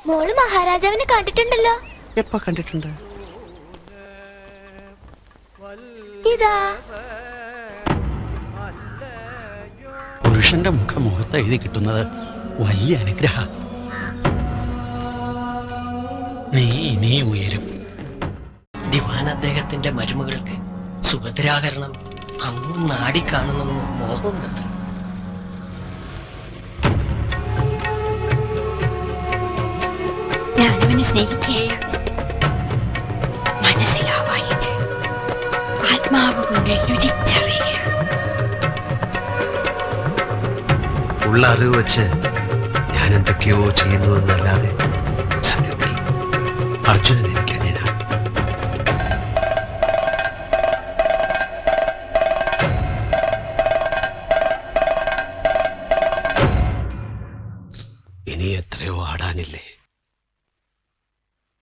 മോള് മഹാരാജാവിനെ കണ്ടിട്ടുണ്ടല്ലോ. എപ്പോ കണ്ടിട്ടുണ്ട്? ഇതാ പുരുഷന്റെ മുഖത്ത് എഴുതി കിട്ടുന്നത് വലിയ അനുഗ്രഹ. നീ ഉയരും. ദിവാൻ അദ്ദേഹത്തിന്റെ മരുമകൾക്ക് സുഭദ്രാകരണം അങ്ങും നാടിക്കാണണമെന്ന് മോഹമുണ്ടത്ര. ഞാനവനെ സ്നേഹിക്കുകയാണ്. മനസ്സിലാവായിച്ച് ആത്മാവ് കൊണ്ട് രുചിച്ചറിയുകയാണ്. ഉള്ള അറിവ് വെച്ച് ഞാൻ എന്തൊക്കെയോ ചെയ്യുന്നു എന്നല്ലാതെ